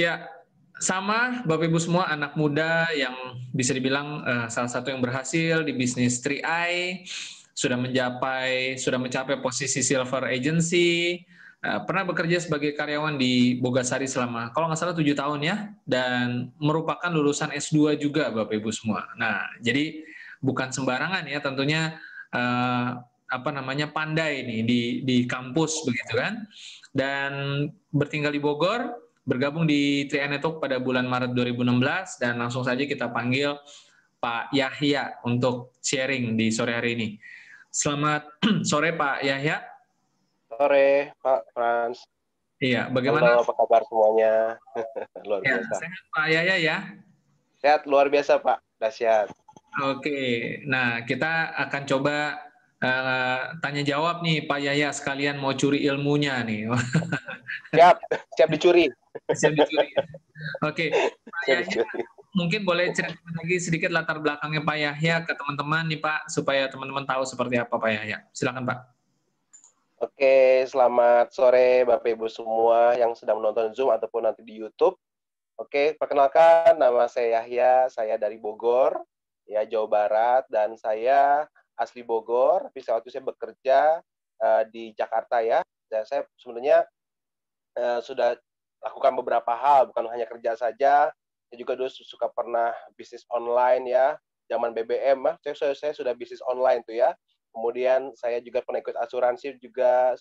Ya, sama Bapak Ibu semua anak muda yang bisa dibilang salah satu yang berhasil di bisnis 3i, sudah mencapai posisi silver agency, pernah bekerja sebagai karyawan di Bogasari selama kalau nggak salah 7 tahun ya, dan merupakan lulusan S2 juga Bapak Ibu semua. Nah, jadi bukan sembarangan ya tentunya pandai nih di kampus begitu kan. Dan bertinggal di Bogor, bergabung di 3i Network pada bulan Maret 2016 dan langsung saja kita panggil Pak Yahya untuk sharing di sore hari ini. Selamat sore Pak Yahya. Sore Pak Frans. Iya, bagaimana? Halo, apa kabar semuanya? Luar Ya, biasa. sehat Pak Yahya ya? Sehat, luar biasa Pak. Dahsyat. Oke, nah kita akan coba tanya jawab nih Pak Yahya, sekalian mau curi ilmunya nih. Siap, siap dicuri. Siap dicuri. Oke, Pak Siap Yahya, dicuri. mungkin boleh ceritakan lagi sedikit latar belakangnya Pak Yahya ke teman-teman nih Pak, supaya teman-teman tahu seperti apa Pak Yahya. Silakan Pak. Oke, selamat sore Bapak Ibu semua yang sedang menonton Zoom ataupun nanti di YouTube. Oke, perkenalkan nama saya Yahya, saya dari Bogor, ya Jawa Barat, dan saya asli Bogor, tapi waktu saya bekerja di Jakarta ya. Dan saya sebenarnya sudah lakukan beberapa hal, bukan hanya kerja saja. Saya juga dulu suka pernah bisnis online ya, zaman BBM, saya sudah bisnis online tuh ya. Kemudian saya juga pernah ikut asuransi juga,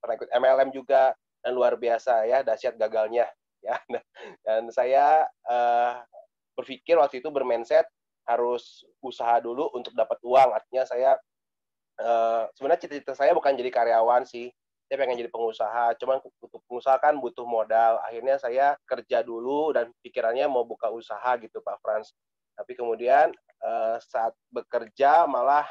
pernah ikut MLM juga, dan luar biasa ya, dahsyat gagalnya ya. Dan saya berpikir waktu itu bermindset harus usaha dulu untuk dapat uang. Artinya saya sebenarnya cita-cita saya bukan jadi karyawan sih, saya pengen jadi pengusaha, cuman untuk pengusaha kan butuh modal. Akhirnya saya kerja dulu dan pikirannya mau buka usaha gitu Pak Frans. Tapi kemudian saat bekerja malah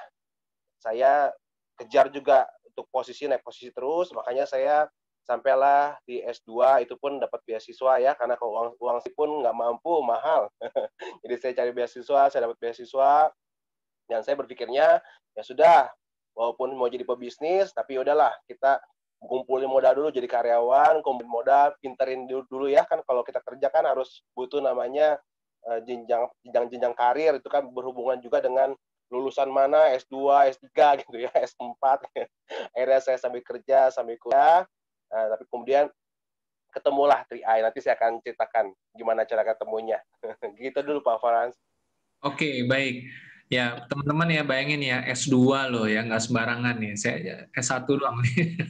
saya kejar juga untuk naik posisi terus, makanya saya sampailah di S2, itu pun dapat beasiswa ya, karena kalau uang sih pun nggak mampu, mahal. Jadi saya cari beasiswa, saya dapat beasiswa, dan saya berpikirnya ya sudah, walaupun mau jadi pebisnis, tapi udahlah kita kumpulin modal dulu jadi karyawan, kumpulin modal, pinterin dulu ya, kan kalau kita kerja kan harus butuh namanya jenjang karir, itu kan berhubungan juga dengan lulusan mana, S2, S3 gitu ya, S4. Akhirnya saya sambil kerja, sambil kuliah, tapi kemudian ketemulah 3i, nanti saya akan ceritakan gimana cara ketemunya. Gitu dulu Pak Farans. Oke, baik. Ya, teman-teman ya bayangin ya, S2 loh ya, nggak sembarangan nih. Saya S1 doang nih.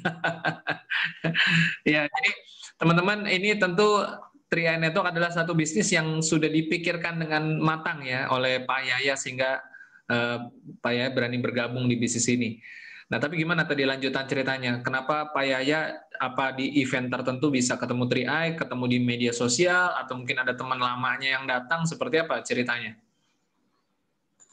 Ya, jadi teman-teman ini tentu 3i Network adalah satu bisnis yang sudah dipikirkan dengan matang ya oleh Pak Yahya sehingga Pak Yahya berani bergabung di bisnis ini. Nah, tapi gimana tadi lanjutan ceritanya? Kenapa Pak Yahya apa di event tertentu bisa ketemu 3i, ketemu di media sosial, atau mungkin ada teman lamanya yang datang, seperti apa ceritanya?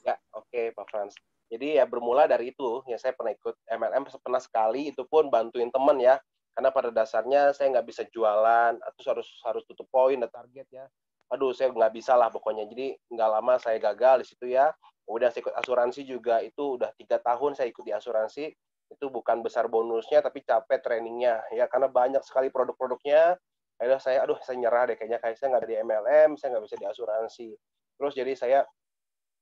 Ya, oke Pak Frans. Jadi ya bermula dari itu, ya saya pernah ikut MLM, pernah sekali, itu pun bantuin teman ya. Karena pada dasarnya saya nggak bisa jualan, atau harus tutup poin dan target ya. Aduh, saya nggak bisa lah pokoknya. Jadi nggak lama saya gagal di situ ya. Kemudian saya ikut asuransi juga, itu udah 3 tahun saya ikut di asuransi. Itu bukan besar bonusnya, tapi capek trainingnya ya. Karena banyak sekali produk-produknya. Akhirnya saya nyerah deh, kayaknya saya nggak ada di MLM, saya nggak bisa di asuransi. Terus jadi saya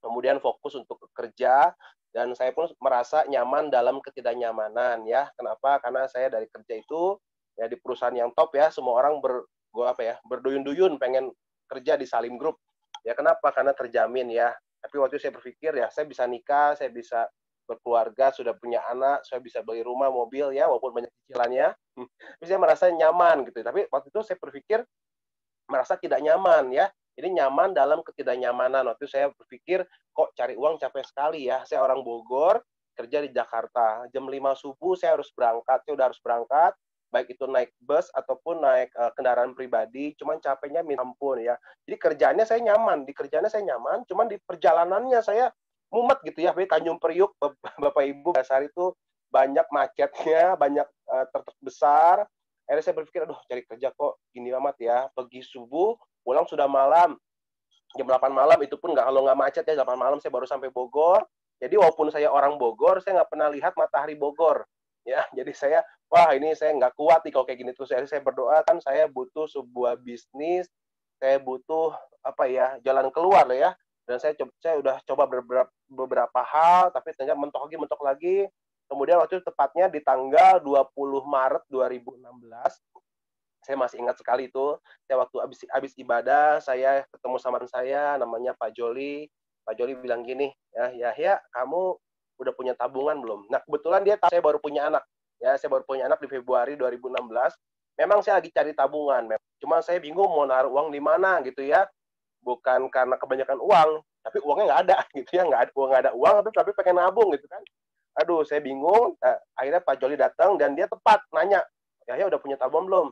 kemudian fokus untuk kerja, dan saya pun merasa nyaman dalam ketidaknyamanan ya. Kenapa? Karena saya dari kerja itu ya di perusahaan yang top ya, semua orang berduyun-duyun pengen kerja di Salim Group. Ya kenapa? Karena terjamin ya. Tapi waktu itu saya berpikir ya, saya bisa nikah, saya bisa berkeluarga, sudah punya anak, saya bisa beli rumah, mobil ya, walaupun banyak cicilannya. Tapi saya merasa nyaman gitu. Tapi waktu itu saya berpikir merasa tidak nyaman ya. Ini nyaman dalam ketidaknyamanan. Waktu saya berpikir, kok cari uang capek sekali ya. Saya orang Bogor, kerja di Jakarta. Jam 5 subuh saya harus berangkat. Saya udah harus berangkat, baik itu naik bus ataupun naik kendaraan pribadi. Cuman capeknya minta ampun ya. Jadi kerjaannya saya nyaman. Di kerjaannya saya nyaman, cuman di perjalanannya saya mumet gitu ya. Tanjung Priuk, Bapak Ibu, dasar itu banyak macetnya, banyak truk besar. Akhirnya saya berpikir, aduh cari kerja kok gini amat ya. Pergi subuh, pulang sudah malam. Jam 8 malam itu pun kalau nggak macet ya, 8 malam saya baru sampai Bogor. Jadi walaupun saya orang Bogor, saya nggak pernah lihat matahari Bogor. Ya, jadi saya wah ini saya nggak kuat nih kalau kayak gini terus. Jadi saya berdoa kan saya butuh sebuah bisnis, saya butuh apa ya jalan keluar lah ya. Dan saya udah coba beberapa hal, tapi ternyata mentok lagi. Kemudian waktu itu tepatnya di tanggal 20 Maret 2016, saya masih ingat sekali itu. Saya waktu habis ibadah, saya ketemu sama teman saya, namanya Pak Joli. Pak Joli bilang gini, ya, kamu udah punya tabungan belum? Nah, kebetulan dia tahu saya baru punya anak. Ya, saya baru punya anak di Februari 2016. Memang saya lagi cari tabungan. Cuma saya bingung mau naruh uang di mana gitu ya. Bukan karena kebanyakan uang, tapi uangnya nggak ada gitu ya. Nggak ada uang, tapi pengen nabung gitu kan. Aduh, saya bingung. Nah, akhirnya Pak Joli datang dan dia tepat nanya, ya udah punya tabungan belum?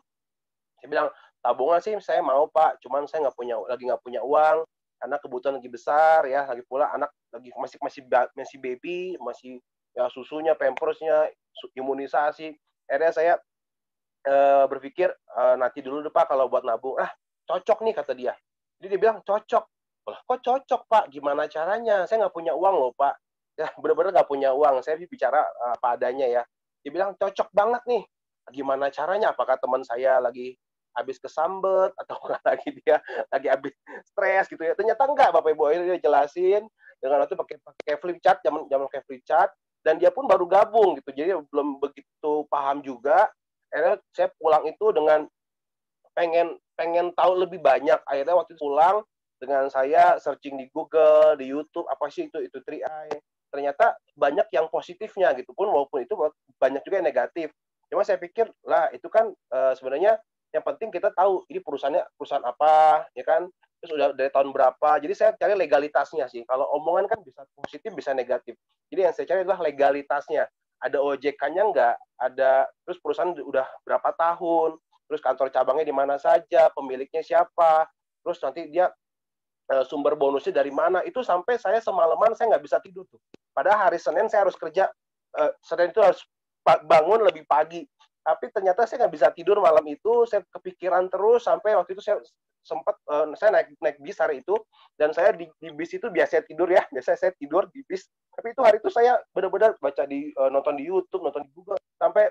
Saya bilang, tabungan sih saya mau Pak, cuman saya lagi nggak punya uang, karena kebutuhan lagi besar ya, lagi pula anak lagi masih baby, masih ya susunya, pampersnya, imunisasi. Akhirnya saya berpikir nanti dulu deh Pak kalau buat nabung. Cocok nih kata dia. Jadi dia bilang cocok. Loh, kok cocok Pak? Gimana caranya? Saya nggak punya uang loh Pak. Ya benar-benar nggak punya uang. Saya bicara apa adanya ya. Dia bilang cocok banget nih. Gimana caranya? Apakah teman saya lagi habis kesambet atau lagi dia lagi habis stres gitu ya? Ternyata enggak Bapak Ibu. Dia jelasin dengan waktu pakai flip chart, zaman pakai flip chart, dan dia pun baru gabung gitu. Jadi belum begitu paham juga. Akhirnya saya pulang itu dengan pengen tahu lebih banyak. Akhirnya waktu itu pulang dengan saya searching di Google, di YouTube, apa sih itu 3i. Ternyata banyak yang positifnya gitu pun, walaupun itu banyak juga yang negatif. Cuma saya pikir lah itu kan sebenarnya yang penting kita tahu ini perusahaan apa, ya kan? Terus udah dari tahun berapa. Jadi saya cari legalitasnya sih. Kalau omongan kan bisa positif, bisa negatif. Jadi yang saya cari adalah legalitasnya. Ada OJK-nya nggak? Ada, terus perusahaan udah berapa tahun? Terus kantor cabangnya di mana saja? Pemiliknya siapa? Terus nanti dia sumber bonusnya dari mana? Itu sampai saya semalaman saya nggak bisa tidur tuh. Padahal hari Senin saya harus kerja. Senin itu harus bangun lebih pagi. Tapi ternyata saya nggak bisa tidur malam itu. Saya kepikiran terus sampai waktu itu saya sempat saya naik bis hari itu, dan saya di bis itu biasa tidur ya, biasa saya tidur di bis. Tapi itu hari itu saya benar-benar baca nonton di YouTube, nonton di Google, sampai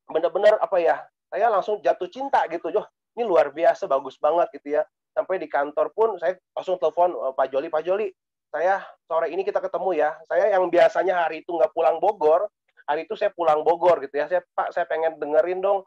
benar-benar apa ya, saya langsung jatuh cinta gitu. Ini luar biasa, bagus banget gitu ya. Sampai di kantor pun saya langsung telepon Pak Joli, saya sore ini kita ketemu ya. Saya yang biasanya hari itu nggak pulang Bogor, hari itu saya pulang Bogor gitu ya. Pak, saya pengen dengerin dong,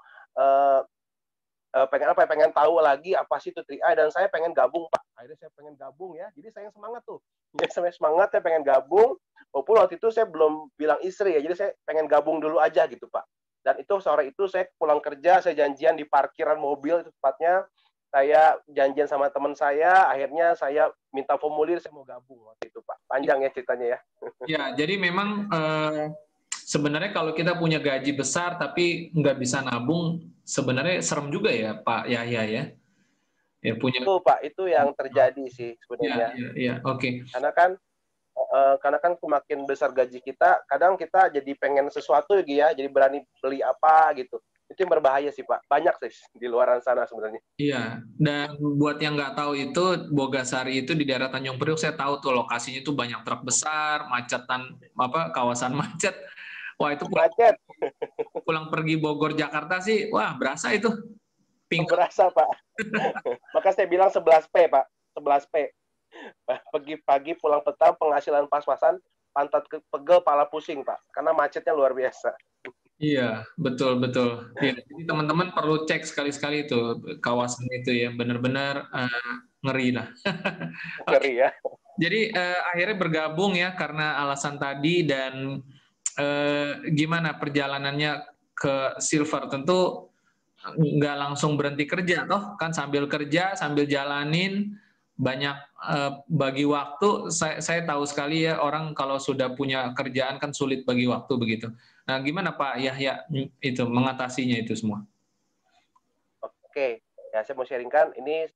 pengen tahu lagi apa sih itu 3i, dan saya pengen gabung Pak. Akhirnya saya pengen gabung ya. Jadi saya semangat tuh. Ya, saya semangat, saya pengen gabung. Walaupun waktu itu saya belum bilang istri ya. Jadi saya pengen gabung dulu aja gitu Pak. Dan itu sore itu saya pulang kerja, saya janjian di parkiran mobil itu tepatnya. Saya janjian sama teman saya, akhirnya saya minta formulir saya mau gabung waktu itu Pak. Panjang ya ceritanya ya. Ya, jadi memang sebenarnya kalau kita punya gaji besar tapi nggak bisa nabung, sebenarnya serem juga ya Pak Yahya ya. Ya punya. Itu Pak, itu yang terjadi sih Ya, sebenarnya. ya, ya, oke. Karena kan semakin besar gaji kita, kadang kita jadi pengen sesuatu gitu ya, jadi berani beli apa gitu. Itu yang berbahaya sih Pak. Banyak sih di luar sana sebenarnya. Iya, dan buat yang nggak tahu itu, Bogasari itu di daerah Tanjung Priok, saya tahu tuh lokasinya itu banyak truk besar, macetan, kawasan macet. Wah itu Macet, pulang pergi Bogor Jakarta sih, wah berasa itu. Pinggang. berasa Pak. Maka saya bilang 11P Pak, 11P. Pagi-pagi pulang petang, penghasilan pas-pasan, pantat pegel, pala pusing Pak. Karena macetnya luar biasa. Iya, betul betul. Ya, jadi teman-teman perlu cek sekali-sekali itu kawasan itu ya, benar-benar ngeri lah. Oke, Ngeri ya. jadi akhirnya bergabung ya karena alasan tadi, dan gimana perjalanannya ke Silver? Tentu nggak langsung berhenti kerja toh, kan sambil kerja sambil jalanin banyak bagi waktu. Saya tahu sekali ya, orang kalau sudah punya kerjaan kan sulit bagi waktu begitu. Nah, gimana Pak Yahya itu mengatasinya itu semua? Oke, ya saya mau sharingkan ini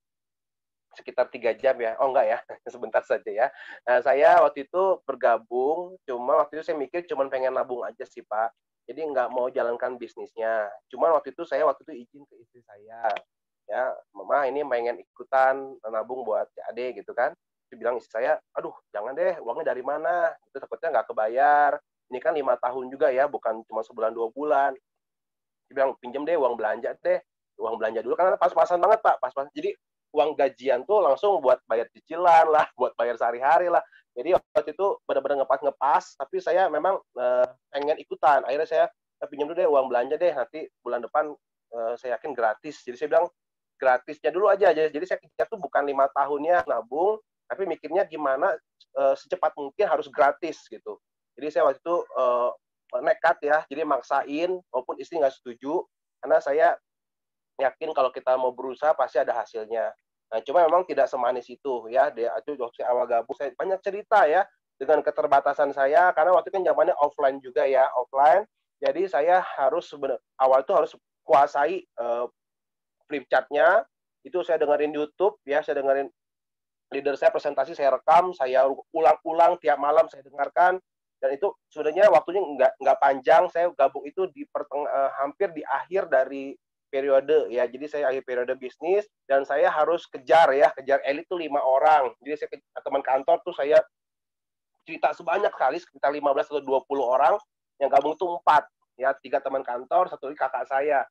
sekitar 3 jam ya. Oh enggak ya, sebentar saja ya. Nah, saya waktu itu bergabung, cuma waktu itu saya mikir cuma pengen nabung aja sih Pak. Jadi nggak mau jalankan bisnisnya. Cuma waktu itu izin ke istri saya. Ya, Mama ini pengen ikutan nabung buat adik gitu kan. Dia bilang istri saya, aduh jangan deh, uangnya dari mana? Itu takutnya nggak kebayar. Ini kan 5 tahun juga ya, bukan cuma sebulan 2 bulan. Dia bilang, pinjam deh uang belanja deh. Uang belanja dulu, karena pas-pasan banget Pak. Pas-pasan. Jadi uang gajian tuh langsung buat bayar cicilan lah, buat bayar sehari-hari lah. Jadi waktu itu benar-benar ngepas-ngepas, tapi saya memang pengen ikutan. Akhirnya saya pinjam dulu deh uang belanja deh, nanti bulan depan saya yakin gratis. Jadi saya bilang, gratisnya dulu aja. Jadi saya kejar tuh bukan 5 tahunnya nabung, tapi mikirnya gimana secepat mungkin harus gratis gitu. Jadi saya waktu itu nekat ya, jadi maksain, walaupun istri nggak setuju, karena saya yakin kalau kita mau berusaha pasti ada hasilnya. Nah, cuma memang tidak semanis itu ya. Dia itu waktu awal gabung saya banyak cerita ya dengan keterbatasan saya, karena waktu itu kan zamannya offline juga ya, offline. Jadi saya harus awal itu harus kuasai flip chartnya. Itu saya dengerin YouTube ya, saya dengerin leader saya presentasi, saya rekam, saya ulang-ulang tiap malam saya dengarkan. Dan itu sebenarnya waktunya nggak panjang. Saya gabung itu di hampir di akhir dari periode ya. Jadi saya akhir periode bisnis dan saya harus kejar elit tuh 5 orang. Jadi saya teman kantor tuh saya cerita sebanyak kali, sekitar 15 atau 20 orang, yang gabung itu 4 ya, 3 teman kantor, 1 lagi kakak saya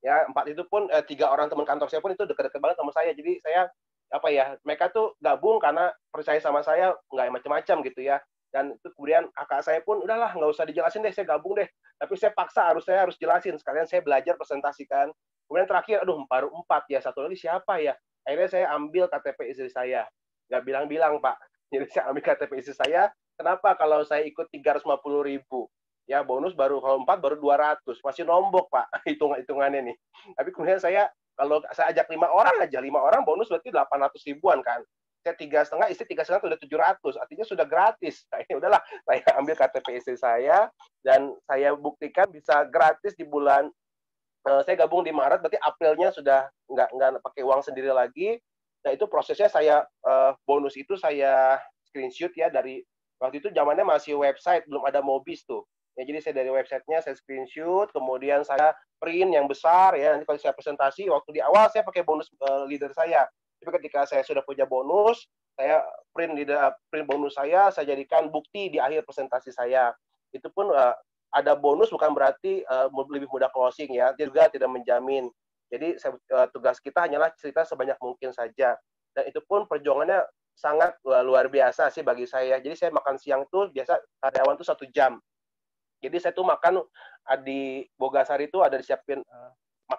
ya. 4 itu pun 3 orang teman kantor saya pun itu dekat-dekat banget sama saya. Jadi saya apa ya, mereka tuh gabung karena percaya sama saya, nggak macam-macam gitu ya. Dan itu kemudian kakak saya pun udahlah nggak usah dijelasin deh, saya gabung deh. Tapi saya paksa saya harus jelasin, sekalian saya belajar presentasikan. Kemudian terakhir, aduh baru 4 ya, 1 lagi siapa ya? Akhirnya saya ambil KTP istri saya, nggak bilang-bilang Pak. Jadi saya ambil KTP istri saya. Kenapa? Kalau saya ikut 350.000 ya, bonus baru, kalau 4 baru 200, masih nombok Pak hitungannya nih. Tapi kemudian saya, kalau saya ajak 5 orang aja, 5 orang bonus berarti 800 ribuan kan. Saya 3,5, istri 3,5 sudah 700, artinya sudah gratis. Nah, ini udahlah, saya ambil KTP istri saya dan saya buktikan bisa gratis di bulan. Saya gabung di Maret, berarti Aprilnya sudah nggak pakai uang sendiri lagi. Nah itu prosesnya saya bonus itu saya screenshot ya, dari waktu itu zamannya masih website, belum ada Mobis tuh. Ya, jadi saya dari websitenya saya screenshot, kemudian saya print yang besar ya. Nanti kalau saya presentasi, waktu di awal saya pakai bonus leader saya. Tapi ketika saya sudah punya bonus, saya print bonus saya jadikan bukti di akhir presentasi saya. Itu pun ada bonus bukan berarti lebih mudah closing ya. Dia juga tidak menjamin. Jadi tugas kita hanyalah cerita sebanyak mungkin saja. Dan itu pun perjuangannya sangat luar biasa sih bagi saya. Jadi saya makan siang tuh biasa karyawan tuh 1 jam. Jadi saya tuh makan di Bogasari itu ada disiapin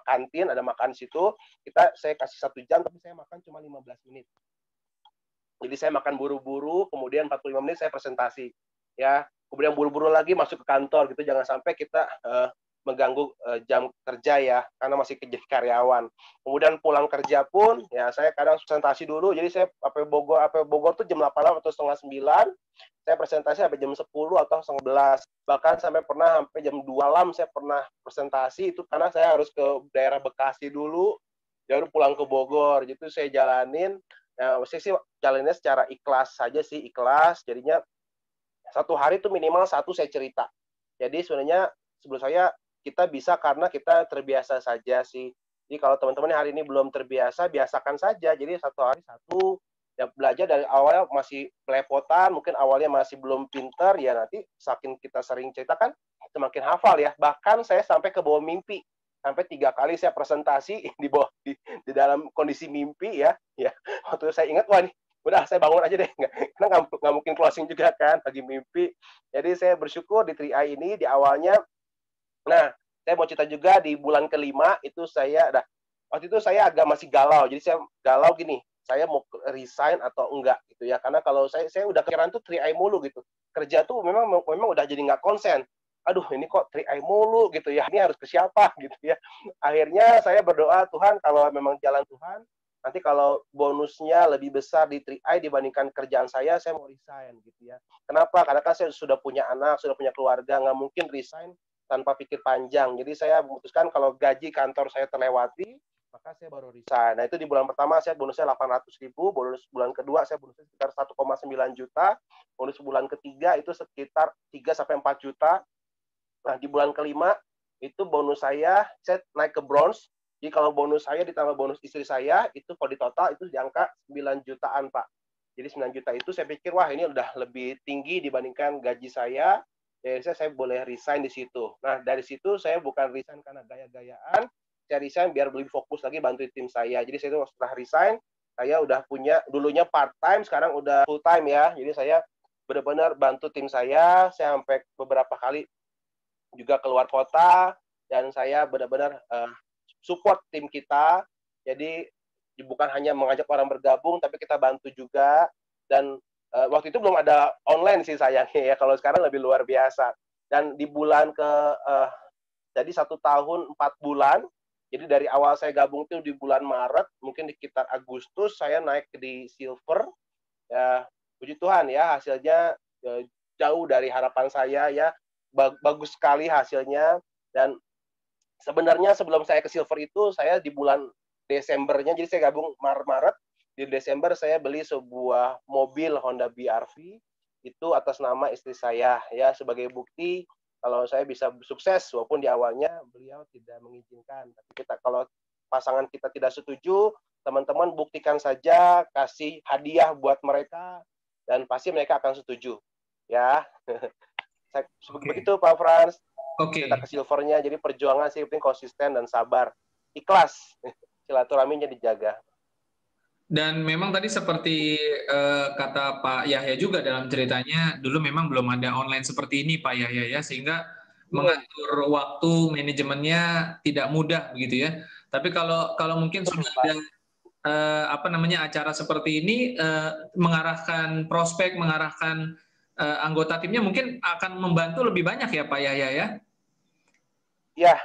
kantin, ada makan di situ. Saya kasih 1 jam, tapi saya makan cuma 15 menit. Jadi saya makan buru-buru, kemudian 45 menit saya presentasi. Ya, kemudian buru-buru lagi masuk ke kantor gitu. Jangan sampai kita mengganggu jam kerja ya, karena masih jadi karyawan. Kemudian pulang kerja pun ya saya kadang presentasi dulu. Jadi saya Bogor tuh jam 8 atau setengah 9. Saya presentasi sampai jam 10 atau setengah 11. Bahkan sampai pernah sampai jam 2 malam saya pernah presentasi, itu karena saya harus ke daerah Bekasi dulu, baru pulang ke Bogor. Gitu saya jalanin. Ya, saya sih jalannya secara ikhlas saja sih, ikhlas. Jadinya satu hari itu minimal 1 saya cerita. Jadi sebenarnya sebelum saya kita bisa karena kita terbiasa saja sih. Jadi kalau teman-teman hari ini belum terbiasa, biasakan saja. Jadi 1 hari 1, ya belajar dari awal masih belepotan, mungkin awalnya masih belum pinter, ya nanti saking kita sering ceritakan, semakin hafal ya. Bahkan saya sampai ke bawah mimpi. Sampai 3 kali saya presentasi di dalam kondisi mimpi ya. Waktu saya ingat, wah nih, udah saya bangun aja deh, karena nggak mungkin closing juga kan lagi mimpi. Jadi saya bersyukur di 3i ini di awalnya. Nah, saya mau cerita juga di bulan ke-5 itu waktu itu saya agak masih galau. Jadi saya galau gini, saya mau resign atau enggak gitu ya. Karena kalau saya udah kepikiran tuh 3i mulu gitu. Kerja tuh memang udah jadi nggak konsen. Aduh, ini kok 3i mulu gitu ya. Ini harus ke siapa gitu ya. Akhirnya saya berdoa, Tuhan kalau memang jalan Tuhan, nanti kalau bonusnya lebih besar di 3i dibandingkan kerjaan saya mau resign gitu ya. Kenapa? Karena kan saya sudah punya anak, sudah punya keluarga, nggak mungkin resign tanpa pikir panjang. Jadi saya memutuskan kalau gaji kantor saya terlewati, maka saya baru resign. Nah, itu di bulan pertama saya bonusnya 800.000, bonus bulan kedua saya bonusnya sekitar 1,9 juta, bonus bulan ketiga itu sekitar 3-4 juta. Nah, di bulan kelima itu bonus saya naik ke bronze. Jadi kalau bonus saya ditambah bonus istri saya, itu kalau di total itu di angka 9 jutaan, Pak. Jadi 9 juta itu saya pikir, wah ini udah lebih tinggi dibandingkan gaji saya. Jadi saya boleh resign di situ. Nah, dari situ saya bukan resign karena gaya-gayaan, saya resign biar lebih fokus lagi bantu tim saya. Jadi saya itu setelah resign, saya udah punya, dulunya part time, sekarang udah full time ya. Jadi saya benar-benar bantu tim saya sampai beberapa kali juga keluar kota, dan saya benar-benar support tim kita. Jadi bukan hanya mengajak orang bergabung, tapi kita bantu juga. Dan waktu itu belum ada online sih sayangnya ya. Kalau sekarang lebih luar biasa. Dan di bulan jadi 1 tahun 4 bulan. Jadi dari awal saya gabung itu di bulan Maret, mungkin di sekitar Agustus saya naik di silver. Ya, puji Tuhan ya, hasilnya jauh dari harapan saya ya. Bagus sekali hasilnya. Dan sebenarnya sebelum saya ke silver itu, saya di bulan Desembernya, jadi saya gabung Maret, di Desember saya beli sebuah mobil Honda BR-V itu atas nama istri saya ya, sebagai bukti kalau saya bisa sukses walaupun di awalnya beliau tidak mengizinkan. Tapi kalau pasangan kita tidak setuju, teman-teman buktikan saja, kasih hadiah buat mereka dan pasti mereka akan setuju ya. Begitu Pak Frans. Kita ke silvernya, jadi perjuangan sih penting konsisten dan sabar, ikhlas, silaturahminya dijaga. Dan memang tadi seperti kata Pak Yahya juga dalam ceritanya, dulu memang belum ada online seperti ini Pak Yahya ya, sehingga mengatur waktu manajemennya tidak mudah begitu ya. Tapi kalau mungkin sudah ada acara seperti ini, mengarahkan prospek, mengarahkan anggota timnya mungkin akan membantu lebih banyak ya Pak Yahya ya. Ya,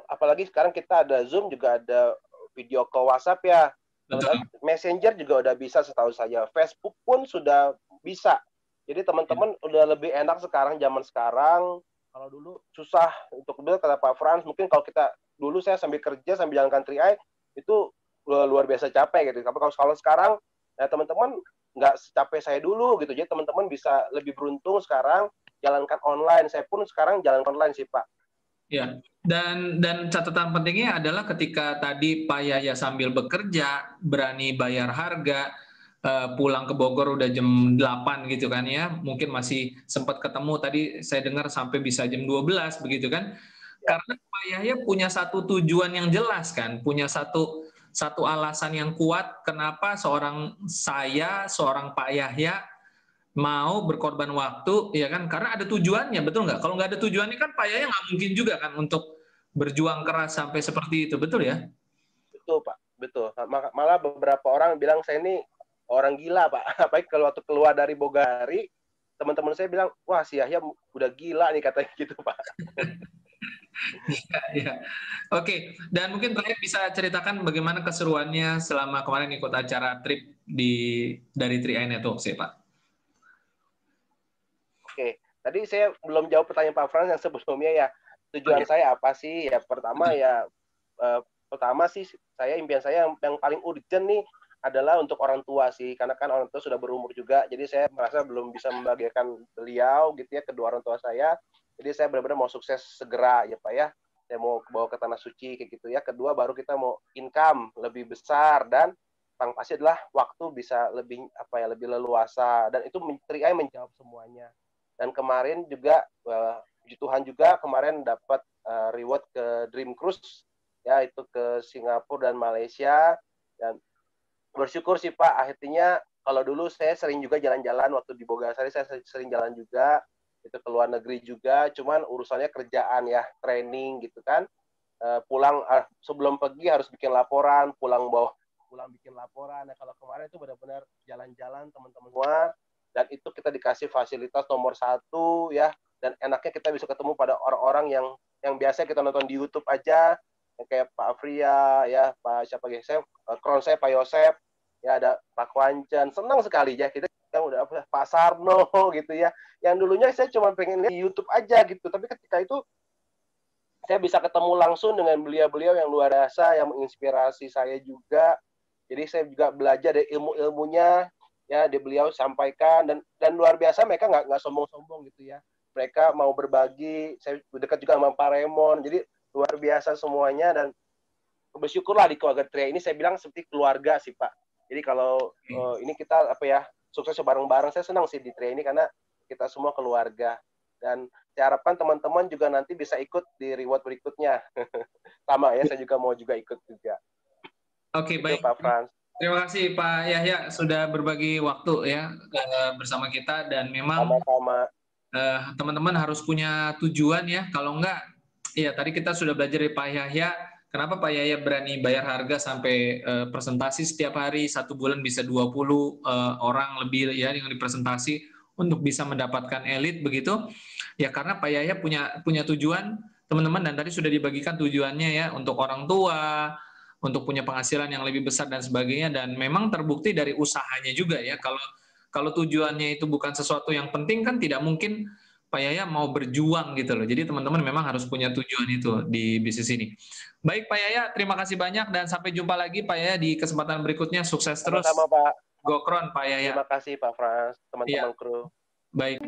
apalagi sekarang kita ada Zoom, juga ada video call WhatsApp ya. Betul. Messenger juga udah bisa setahu saya. Facebook pun sudah bisa. Jadi teman-teman udah lebih enak sekarang, zaman sekarang. Kalau dulu susah untuk dulu, kata Pak Frans, mungkin kalau kita dulu saya sambil kerja sambil jalankan 3i itu luar biasa capek gitu. Tapi kalau sekarang ya teman-teman nggak secapek saya dulu gitu. Jadi teman-teman bisa lebih beruntung sekarang jalankan online. Saya pun sekarang jalan online sih Pak. Ya, dan catatan pentingnya adalah ketika tadi Pak Yahya sambil bekerja, berani bayar harga, pulang ke Bogor udah jam 8 gitu kan ya, mungkin masih sempat ketemu tadi saya dengar sampai bisa jam 12 begitu kan, ya. Karena Pak Yahya punya satu tujuan yang jelas kan, punya satu alasan yang kuat kenapa seorang Pak Yahya mau berkorban waktu, ya kan? Karena ada tujuannya, betul nggak? Kalau nggak ada tujuannya kan Pak Yaya nggak mungkin juga kan untuk berjuang keras sampai seperti itu, betul ya? Betul Pak, betul. Malah beberapa orang bilang saya ini orang gila Pak. Apalagi kalau waktu keluar dari Bogari, teman-teman saya bilang, wah si Yahya udah gila nih katanya gitu Pak. Ya. Oke, dan mungkin terakhir bisa ceritakan bagaimana keseruannya selama kemarin ikut acara trip dari 3i Networks ya Pak? Oke, tadi saya belum jawab pertanyaan Pak Frans yang sebelumnya ya. Tujuan saya apa sih? Ya pertama sih impian saya yang paling urgent nih adalah untuk orang tua sih, karena kan orang tua sudah berumur juga, jadi saya merasa belum bisa membahagiakan beliau gitu ya, kedua orang tua saya. Jadi saya benar-benar mau sukses segera ya Pak ya. Saya mau bawa ke tanah suci kayak gitu ya. Kedua baru kita mau income lebih besar, dan yang pasti adalah waktu bisa lebih lebih leluasa, dan itu 3i menjawab semuanya. Dan kemarin juga puji Tuhan juga kemarin dapat reward ke Dream Cruise ya, itu ke Singapura dan Malaysia, dan bersyukur sih Pak. Akhirnya kalau dulu saya sering juga jalan-jalan waktu di Bogasari, saya sering jalan juga itu ke luar negeri juga, cuman urusannya kerjaan ya, training gitu kan. Pulang sebelum pergi harus bikin laporan, pulang bikin laporan. Nah, kalau kemarin itu benar-benar jalan-jalan teman-teman semua, dan itu kita dikasih fasilitas nomor 1 ya, dan enaknya kita bisa ketemu pada orang-orang yang biasa kita nonton di YouTube aja, yang kayak Pak Afria ya, Pak siapa lagi, saya kron saya Pak Yosep ya, ada Pak Kwancan, senang sekali ya kita udah Pak Sarno gitu ya, yang dulunya saya cuma pengen lihat di YouTube aja gitu, tapi ketika itu saya bisa ketemu langsung dengan beliau-beliau yang luar biasa, yang menginspirasi saya juga. Jadi saya juga belajar dari ilmu-ilmunya ya, beliau sampaikan, dan luar biasa, mereka nggak sombong-sombong gitu ya. Mereka mau berbagi. Saya dekat juga sama Pak Raymond. Jadi luar biasa semuanya, dan bersyukurlah di keluarga 3i ini, saya bilang seperti keluarga sih Pak. Jadi kalau ini kita sukses bareng-bareng, saya senang sih di 3i ini karena kita semua keluarga. Dan saya harapkan teman-teman juga nanti bisa ikut di reward berikutnya. Sama ya, saya juga mau juga ikut juga. Oke, Itu baik. Pak Frans. Terima kasih Pak Yahya sudah berbagi waktu ya bersama kita, dan memang Sama-sama. teman-teman harus punya tujuan ya. Kalau enggak, ya tadi kita sudah belajar dari Pak Yahya. Kenapa Pak Yahya berani bayar harga sampai presentasi setiap hari, 1 bulan bisa 20 orang lebih ya yang dipresentasi untuk bisa mendapatkan elit begitu. Ya karena Pak Yahya punya tujuan, teman-teman, dan tadi sudah dibagikan tujuannya ya untuk orang tua, untuk punya penghasilan yang lebih besar dan sebagainya, dan memang terbukti dari usahanya juga ya. Kalau tujuannya itu bukan sesuatu yang penting kan tidak mungkin Pak Yahya mau berjuang gitu loh. Jadi teman-teman memang harus punya tujuan itu di bisnis ini. Baik Pak Yahya, terima kasih banyak dan sampai jumpa lagi Pak Yahya di kesempatan berikutnya. Sukses terus. Sama-sama Pak. Gokron Pak Yahya. Terima kasih Pak Frans, Iya, teman-teman kru. baik.